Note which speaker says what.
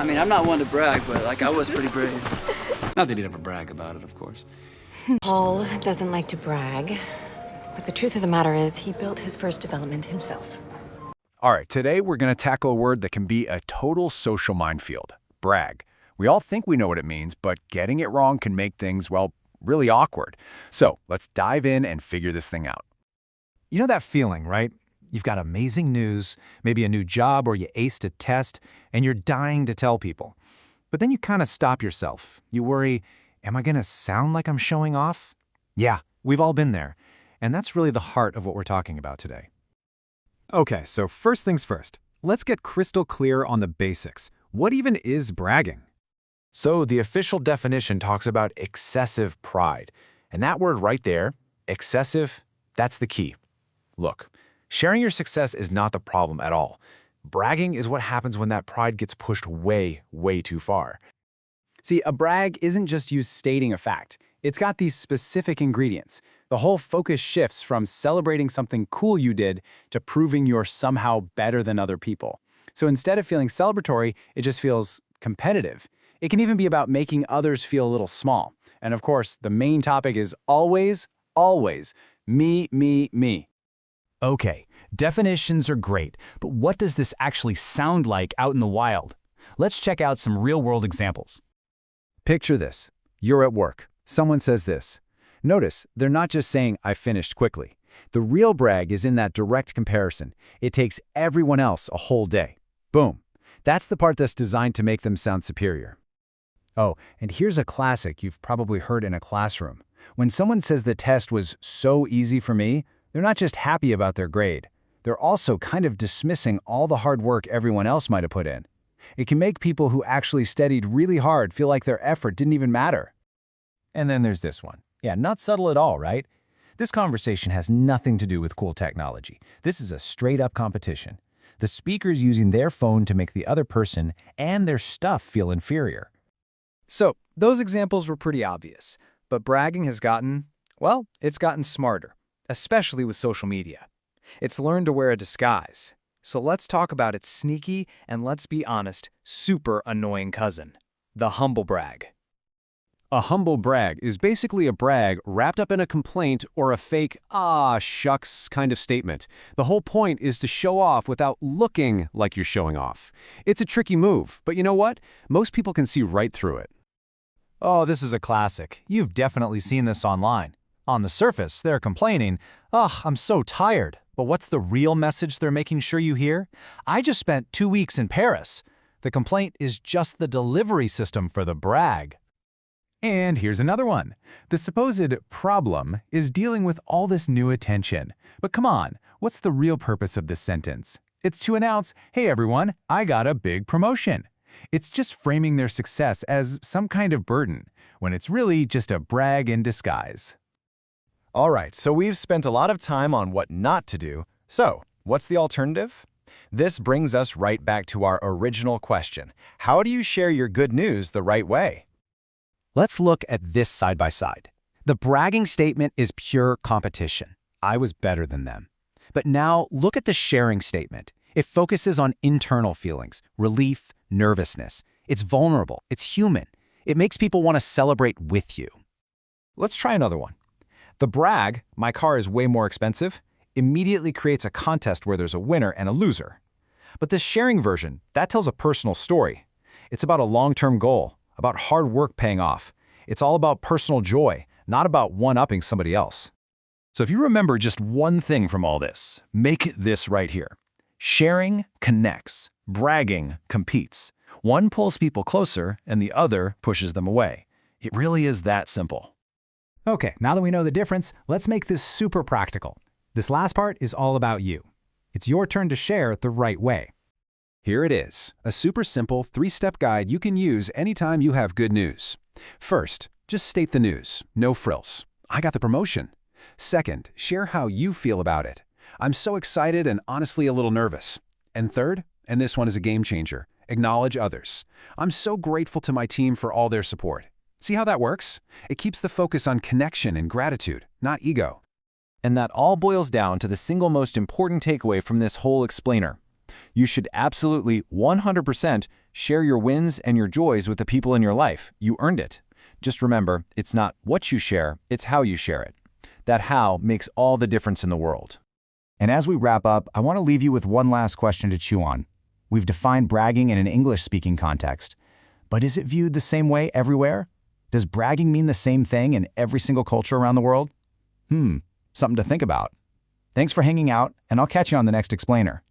Speaker 1: I mean, I'm not one to brag, but like I was pretty brave.
Speaker 2: Not that he'd ever brag about it, of course.
Speaker 3: Paul doesn't like to brag, but the truth of the matter is he built his first development himself.
Speaker 4: All right, today we're going to tackle a word that can be a total social minefield, brag. We all think we know what it means, but getting it wrong can make things, well, really awkward. So let's dive in and figure this thing out.
Speaker 5: You know that feeling, right? You've got amazing news, maybe a new job or you aced a test, and you're dying to tell people. But then you kind of stop yourself. You worry, am I going to sound like I'm showing off? Yeah, we've all been there. And that's really the heart of what we're talking about today.
Speaker 6: Okay, so first things first. Let's get crystal clear on the basics. What even is bragging?
Speaker 5: So the official definition talks about excessive pride. And that word right there, excessive, that's the key. Look, sharing your success is not the problem at all. Bragging is what happens when that pride gets pushed way, way too far.
Speaker 6: See, a brag isn't just you stating a fact. It's got these specific ingredients. The whole focus shifts from celebrating something cool you did to proving you're somehow better than other people. So instead of feeling celebratory, it just feels competitive. It can even be about making others feel a little small. And of course, the main topic is always, always, me, me, me.
Speaker 7: Okay, definitions are great, but what does this actually sound like out in the wild? Let's check out some real-world examples.
Speaker 4: Picture this. You're at work. Someone says this. Notice, they're not just saying, I finished quickly. The real brag is in that direct comparison. It takes everyone else a whole day. Boom. That's the part that's designed to make them sound superior. Oh, and here's a classic you've probably heard in a classroom. When someone says the test was so easy for me, they're not just happy about their grade. They're also kind of dismissing all the hard work everyone else might have put in. It can make people who actually studied really hard feel like their effort didn't even matter.
Speaker 5: And then there's this one. Yeah, not subtle at all, right? This conversation has nothing to do with cool technology. This is a straight-up competition. The speaker's using their phone to make the other person and their stuff feel inferior.
Speaker 6: So, those examples were pretty obvious. But bragging has gotten, well, it's gotten smarter, especially with social media. It's learned to wear a disguise. So let's talk about its sneaky and, let's be honest, super annoying cousin, the humble brag. A humble brag is basically a brag wrapped up in a complaint or a fake, ah, shucks kind of statement. The whole point is to show off without looking like you're showing off. It's a tricky move, but you know what? Most people can see right through it.
Speaker 5: Oh, this is a classic. You've definitely seen this online. On the surface, they're complaining, "Ugh, I'm so tired." But what's the real message they're making sure you hear? I just spent 2 weeks in Paris. The complaint is just the delivery system for the brag.
Speaker 4: And here's another one. The supposed problem is dealing with all this new attention. But come on, what's the real purpose of this sentence? It's to announce, hey everyone, I got a big promotion. It's just framing their success as some kind of burden, when it's really just a brag in disguise.
Speaker 5: All right, so we've spent a lot of time on what not to do. So, what's the alternative? This brings us right back to our original question. How do you share your good news the right way?
Speaker 7: Let's look at this side by side. The bragging statement is pure competition. I was better than them. But now look at the sharing statement. It focuses on internal feelings, relief, nervousness. It's vulnerable. It's human. It makes people want to celebrate with you.
Speaker 5: Let's try another one. The brag, my car is way more expensive, immediately creates a contest where there's a winner and a loser. But this sharing version, that tells a personal story. It's about a long-term goal, about hard work paying off. It's all about personal joy, not about one-upping somebody else.
Speaker 4: So if you remember just one thing from all this, make this right here. Sharing connects, bragging competes. One pulls people closer and the other pushes them away. It really is that simple.
Speaker 7: Okay, now that we know the difference, let's make this super practical. This last part is all about you. It's your turn to share it the right way.
Speaker 4: Here it is, a super simple 3-step guide you can use anytime you have good news. First, just state the news, no frills. I got the promotion. Second, share how you feel about it. I'm so excited and honestly a little nervous. And third, and this one is a game changer, acknowledge others. I'm so grateful to my team for all their support. See how that works? It keeps the focus on connection and gratitude, not ego.
Speaker 5: And that all boils down to the single most important takeaway from this whole explainer. You should absolutely 100% Share your wins and your joys with the people in your life. You earned it. Just remember, it's not what you share, it's how you share it. That how makes all the difference in the world.
Speaker 7: And as we wrap up, I want to leave you with one last question to chew on. We've defined bragging in an English-speaking context. But is it viewed the same way everywhere? Does bragging mean the same thing in every single culture around the world? Something to think about. Thanks for hanging out, and I'll catch you on the next Explainer.